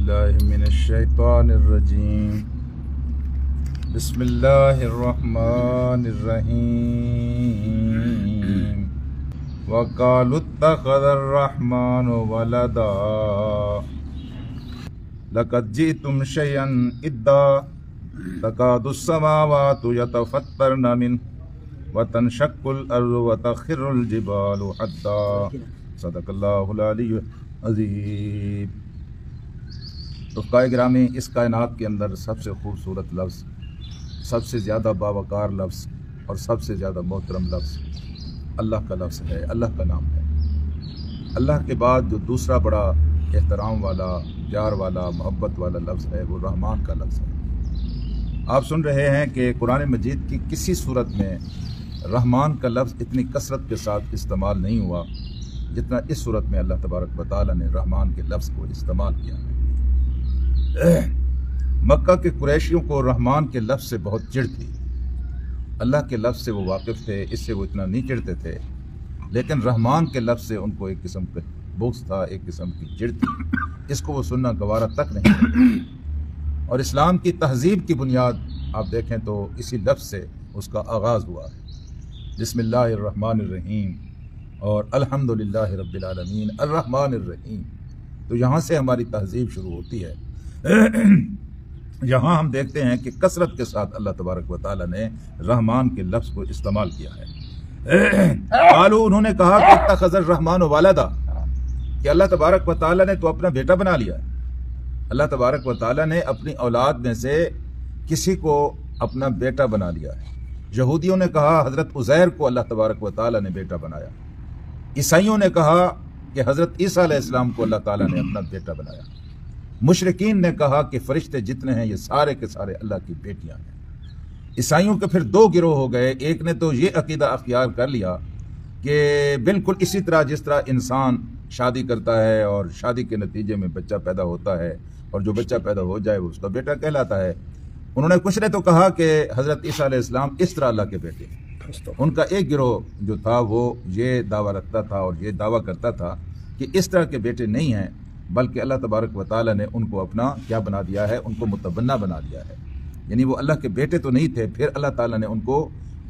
باللہ من الشیطان الرجیم بسم اللہ الرحمن الرحیم وقالوا اتخذ الرحمن ولدا لقد جئتم شیئا ادا تکاد السماوات یتفطرن منه وتنشق الارض وتخر الجبال حدا صدق اللہ العلی العظیم۔ رفقائے گرامی، اس کائنات کے اندر سب سے خوبصورت لفظ، سب سے زیادہ باوقار لفظ اور سب سے زیادہ محترم لفظ اللہ کا لفظ ہے، اللہ کا نام ہے۔ اللہ کے بعد جو دوسرا بڑا احترام والا، پیار والا، محبت والا لفظ ہے وہ رحمان کا لفظ ہے۔ آپ سن رہے ہیں کہ قرآن مجید کی کسی صورت میں رحمان کا لفظ اتنی کثرت کے ساتھ استعمال نہیں ہوا جتنا اس صورت میں اللہ تبارک و تعالیٰ نے رحمان کے لفظ کو استعمال کیا ہے۔ مکہ کے قریشیوں کو رحمان کے لفظ سے بہت چڑ تھی۔ اللہ کے لفظ سے وہ واقف تھے، اس سے وہ اتنا نہیں چڑھتے تھے، لیکن رحمان کے لفظ سے ان کو ایک قسم کا بغض تھا، ایک قسم کی چڑ تھی، اس کو وہ سننا گوارا تک نہیں کرتے۔ اور اسلام کی تہذیب کی بنیاد آپ دیکھیں تو اسی لفظ سے اس کا آغاز ہوا ہے، بسم اللہ الرحمن الرحیم اور الحمدللہ رب العالمین الرحمن الرحیم۔ تو یہاں سے ہماری تہذیب شروع ہوتی ہے۔ یہاں ہم دیکھتے ہیں کہ کثرت کے ساتھ اللہ تبارک و تعالیٰ نے رحمان کے لفظ کو استعمال کیا ہے۔ قالوا، انہوں نے کہا کہ اتخذ الرحمن ولدا، کہ اللہ تبارک و تعالیٰ نے تو اپنا بیٹا بنا لیا ہے۔ اللہ تبارک و تعالیٰ نے اپنی اولاد میں سے کسی کو اپنا بیٹا بنا لیا ہے۔ یہودیوں نے کہا حضرت عزیر کو اللہ تبارک و تعالیٰ نے بیٹا بنایا، عیسائیوں نے کہا کہ حضرت عیسیٰ علیہ السلام کو اللہ تعالیٰ نے اپنا بیٹا بنایا، مشرکین نے کہا کہ فرشتے جتنے ہیں یہ سارے کے سارے اللہ کی بیٹیاں ہیں۔ عیسائیوں کے پھر دو گروہ ہو گئے، ایک نے تو یہ عقیدہ اختیار کر لیا کہ بالکل اسی طرح جس طرح انسان شادی کرتا ہے اور شادی کے نتیجے میں بچہ پیدا ہوتا ہے اور جو بچہ پیدا ہو جائے وہ اس کا بیٹا کہلاتا ہے۔ انہوں نے کچھ نے تو کہا کہ حضرت عیسیٰ علیہ السلام اس طرح اللہ کے بیٹے ہیں۔ ان کا ایک گروہ جو تھا وہ یہ دعویٰ رکھتا تھا اور یہ دعویٰ کرتا تھا کہ اس طرح کے بیٹے نہیں ہیں، بلکہ اللہ تبارک و تعالیٰ نے ان کو اپنا کیا بنا دیا ہے، ان کو متبنہ بنا دیا ہے، یعنی وہ اللہ کے بیٹے تو نہیں تھے، پھر اللہ تعالیٰ نے ان کو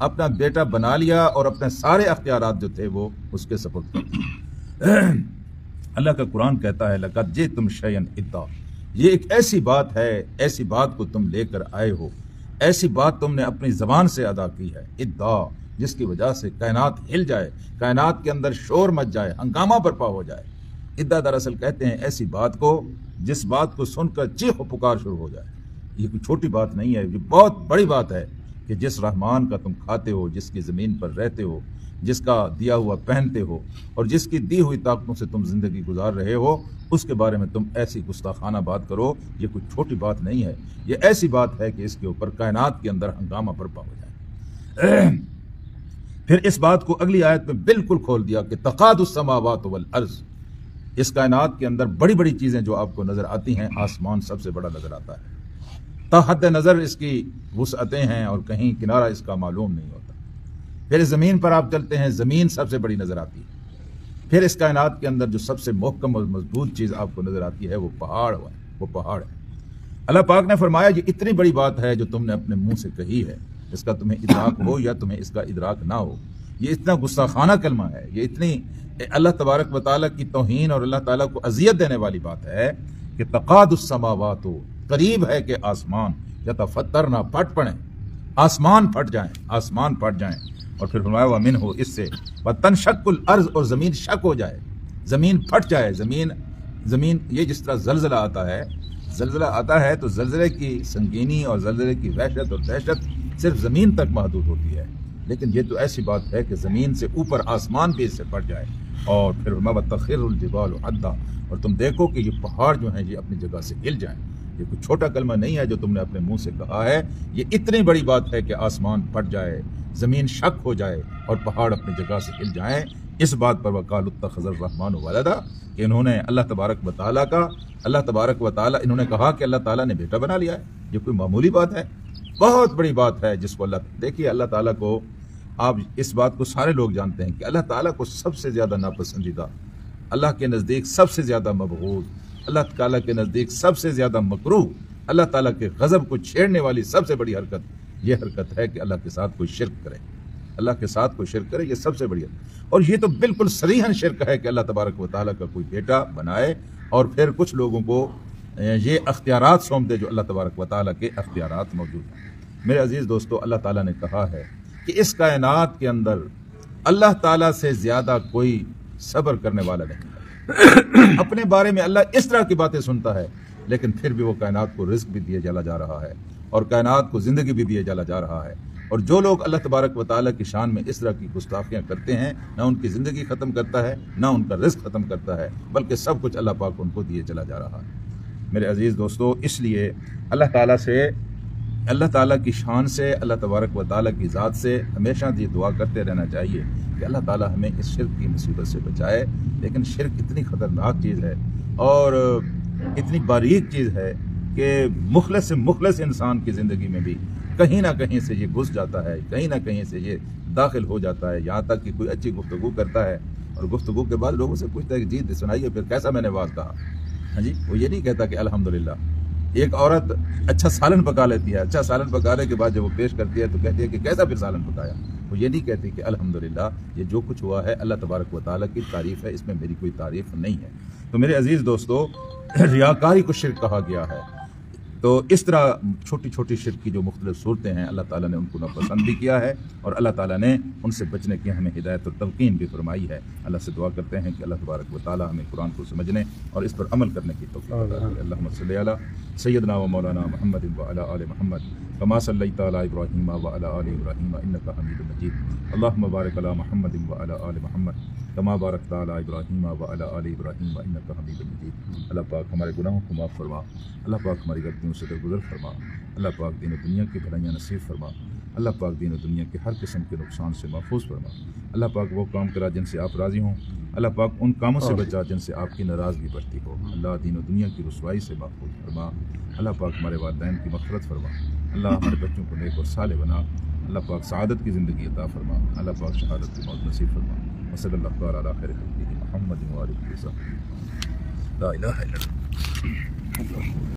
اپنا بیٹا بنا لیا اور اپنے سارے اختیارات جو تھے وہ اس کے سپرد کر دیے۔ اللہ کا قرآن کہتا ہے لقد جئتم شیئا ادا، یہ ایک ایسی بات ہے، ایسی بات کو تم لے کر آئے ہو، ایسی بات تم نے اپنی زبان سے ادا کی ہے، ادا، جس کی وجہ سے کائنات ہل جائے، کائنات کے اندر شور مچ جائے، ہنگامہ برپا ہو جائے۔ ادا دراصل کہتے ہیں ایسی بات کو جس بات کو سن کر چیخ و پکار شروع ہو جائے۔ یہ کوئی چھوٹی بات نہیں ہے، یہ بہت بڑی بات ہے کہ جس رحمان کا تم کھاتے ہو، جس کی زمین پر رہتے ہو، جس کا دیا ہوا پہنتے ہو اور جس کی دی ہوئی طاقتوں سے تم زندگی گزار رہے ہو، اس کے بارے میں تم ایسی گستاخانہ بات کرو، یہ کوئی چھوٹی بات نہیں ہے، یہ ایسی بات ہے کہ اس کے اوپر کائنات کے اندر ہنگامہ برپا ہو جائے۔ پھر اس بات کو اگلی آیت میں بالکل کھول دیا کہ تقاد السماوات والارض، اس کائنات کے اندر بڑی بڑی چیزیں جو آپ کو نظر آتی ہیں، آسمان سب سے بڑا نظر آتا ہے، تا حد نظر اس کی وسعتیں ہیں اور کہیں کنارہ اس کا معلوم نہیں ہوتا۔ پھر زمین پر آپ چلتے ہیں، زمین سب سے بڑی نظر آتی ہے۔ پھر اس کائنات کے اندر جو سب سے محکم اور مضبوط چیز آپ کو نظر آتی ہے وہ پہاڑ ہے، وہ پہاڑ ہے۔ اللہ پاک نے فرمایا یہ اتنی بڑی بات ہے جو تم نے اپنے منہ سے کہی ہے، اس کا تمہیں ادراک ہو یا تمہیں اس کا ادراک نہ ہو، یہ اتنا گستاخانہ کلمہ ہے، یہ اتنی اللہ تبارک و تعالیٰ کی توہین اور اللہ تعالیٰ کو اذیت دینے والی بات ہے کہ تقاد السماوات، قریب ہے کہ آسمان یتفطرن، پھٹ پڑیں، آسمان پھٹ جائیں، آسمان پھٹ جائیں۔ اور پھر فرمایا ومنہ، اس سے وتنشق الارض، اور زمین شق ہو جائے، زمین پھٹ جائے۔ زمین یہ جس طرح زلزلہ آتا ہے، زلزلہ آتا ہے تو زلزلے کی سنگینی اور زلزلے کی وحشت اور دہشت صرف زمین تک محدود ہوتی ہے، لیکن یہ تو ایسی بات ہے کہ زمین سے اوپر آسمان بھی اس سے پھٹ جائے۔ اور پھر وتخر الجبال حدا، اور تم دیکھو کہ یہ پہاڑ جو ہیں یہ اپنی جگہ سے ہل جائیں۔ یہ کوئی چھوٹا کلمہ نہیں ہے جو تم نے اپنے منہ سے کہا ہے، یہ اتنی بڑی بات ہے کہ آسمان پھٹ جائے، زمین شق ہو جائے اور پہاڑ اپنی جگہ سے ہل جائیں۔ اس بات پر وقالوا اتخذ الرحمن ولدا، کہ انہوں نے اللہ تبارک و تعالیٰ انہوں نے کہا کہ اللہ تعالیٰ نے بیٹا بنا لیا ہے۔ یہ کوئی معمولی بات ہے؟ بہت بڑی بات ہے جس کو دیکھیے اللہ تعالیٰ کو، آپ اس بات کو سارے لوگ جانتے ہیں کہ اللہ تعالیٰ کو سب سے زیادہ ناپسندیدہ، اللہ کے نزدیک سب سے زیادہ مبغوض اللہ تعالیٰ کے نزدیک سب سے زیادہ مکروہ، اللہ تعالیٰ کے غضب کو چھیڑنے والی سب سے بڑی حرکت یہ حرکت ہے کہ اللہ کے ساتھ کوئی شرک کرے، اللہ کے ساتھ کوئی شرک کرے، یہ سب سے بڑی حرکت۔ اور یہ تو بالکل صریحاً شرک ہے کہ اللہ تبارک و تعالیٰ کا کوئی بیٹا بنائے اور پھر کچھ لوگوں کو یہ اختیارات سونپ دے جو اللہ تبارک و تعالیٰ کے اختیارات موجود ہیں۔ میرے عزیز دوستو، اللہ تعالیٰ نے کہا ہے کہ اس کائنات کے اندر اللہ تعالیٰ سے زیادہ کوئی صبر کرنے والا نہیں۔ اپنے بارے میں اللہ اس طرح کی باتیں سنتا ہے، لیکن پھر بھی وہ کائنات کو رزق بھی دیے چلا جا رہا ہے اور کائنات کو زندگی بھی دیے چلا جا رہا ہے۔ اور جو لوگ اللہ تبارک و تعالیٰ کی شان میں اس طرح کی گستاخیاں کرتے ہیں، نہ ان کی زندگی ختم کرتا ہے نہ ان کا رزق ختم کرتا ہے، بلکہ سب کچھ اللہ پاک ان کو دیے چلا جا رہا ہے۔ میرے عزیز دوستو، اس لیے اللہ تعالیٰ کی شان سے، اللہ تبارک و تعالیٰ کی ذات سے ہمیشہ یہ دعا کرتے رہنا چاہیے کہ اللہ تعالیٰ ہمیں اس شرک کی مصیبت سے بچائے۔ لیکن شرک اتنی خطرناک چیز ہے اور اتنی باریک چیز ہے کہ مخلص سے مخلص انسان کی زندگی میں بھی کہیں نہ کہیں سے یہ گھس جاتا ہے، کہیں نہ کہیں سے یہ داخل ہو جاتا ہے، یہاں تک کہ کوئی اچھی گفتگو کرتا ہے اور گفتگو کے بعد لوگوں سے پوچھتا ہے کہ جی سنائیے پھر کیسا میں نے واز کہا۔ ہاں جی، وہ یہ نہیں کہتا کہ الحمدللہ۔ ایک عورت اچھا سالن پکا لیتی ہے، اچھا سالن پکانے کے بعد جب وہ پیش کرتی ہے تو کہتی ہے کہ کیسا پھر سالن پکایا۔ وہ یہ نہیں کہتی کہ الحمدللہ، یہ جو کچھ ہوا ہے اللہ تبارک و تعالیٰ کی تعریف ہے، اس میں میری کوئی تعریف نہیں ہے۔ تو میرے عزیز دوستو، ریاکاری کو شرک کہا گیا ہے۔ تو اس طرح چھوٹی چھوٹی شرک کی جو مختلف صورتیں ہیں اللہ تعالیٰ نے ان کو ناپسند بھی کیا ہے اور اللہ تعالیٰ نے ان سے بچنے کی ہمیں ہدایت اور تلقین بھی فرمائی ہے۔ اللہ سے دعا کرتے ہیں کہ اللہ تبارک و تعالیٰ ہمیں قرآن کو سمجھنے اور اس پر عمل کرنے کی توفیق عطا کرے۔ اللہم صلی علی سیدنا و مولانا محمد وعلی آل محمد کما صلیت علی ابراہیم وعلی آل ابراہیم انک حمید مجید۔ اللہم بارک علی محمد وعلی آل محمد کما بارکت علی ابراہیم وعلی آل ابراہیم انک حمید مجید۔ اللہ پاک ہمارے گناہوں کو معاف فرما، اللہ پاک ہماری غلطیوں سے درگزر فرما، اللہ پاک دین و دنیا کی بھلائیاں نصیب فرما، اللہ پاک دین و دنیا کے ہر قسم کے نقصان سے محفوظ فرما، اللہ پاک وہ کام کرا جن سے آپ راضی ہوں، اللہ پاک ان کاموں سے بچا جن سے آپ کی ناراضگی بڑھتی ہو، اللہ دین و دنیا کی رسوائی سے محفوظ فرما، اللہ پاک ہمارے والدین کی مغفرت فرما، اللہ ہمارے بچوں کو نیک اور صالح بنا، اللہ پاک سعادت کی زندگی عطا فرما، اللہ پاک شہادت کی موت نصیب فرما، وصلی اللہ تعالی علی خیر خلقہ محمد و آلہ وصحبہ لا الہ الا اللہ۔